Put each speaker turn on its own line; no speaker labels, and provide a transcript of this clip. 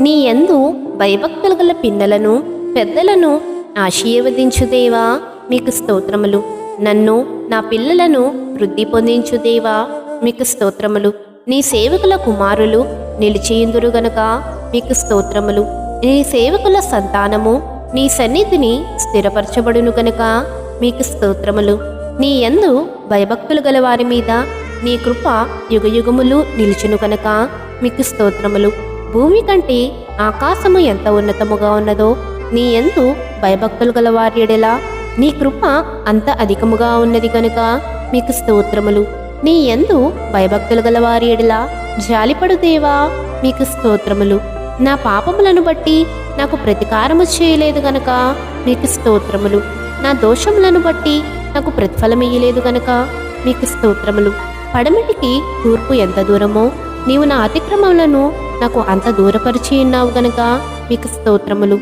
నీ యందు భయభక్తులు గల పిన్నలను పెద్దలను ఆశీర్వదించు దేవా, మీకు స్తోత్రములు. నన్ను నా పిల్లలను వృద్ధి పొందించు దేవా, మీకు స్తోత్రములు. నీ సేవకుల కుమారులు నిలిచియుందురు గనుక మీకు స్తోత్రములు. నీ సేవకుల సంతానము నీ సన్నిధిని స్థిరపరచబడును గనుక మీకు స్తోత్రములు. నీ యందు భయభక్తులు గల వారి మీద నీ కృప యుగయుగములు నిలుచును కనుక మీకు స్తోత్రములు. భూమి కంటే ఆకాశము ఎంత ఉన్నతముగా ఉన్నదో నీ యందు భయభక్తులు గల వారి ఎడల నీ కృప అంత అధికముగా ఉన్నది కనుక మీకు స్తోత్రములు. నీ యందు భయభక్తులు గల వారి ఎడల జాలిపడు దేవా, మీకు స్తోత్రములు. నా పాపములను బట్టి నాకు ప్రతీకారము చేయలేదు గనక మీకు స్తోత్రములు. నా దోషములను బట్టి నాకు ప్రతిఫలమియ్యలేదు గనక మీకు స్తోత్రములు. పడమటికి తూర్పు ఎంత దూరమో నీవు నా అతిక్రమములను నాకు అంత దూరపరిచి ఉన్నావు గనక మీకు స్తోత్రములు.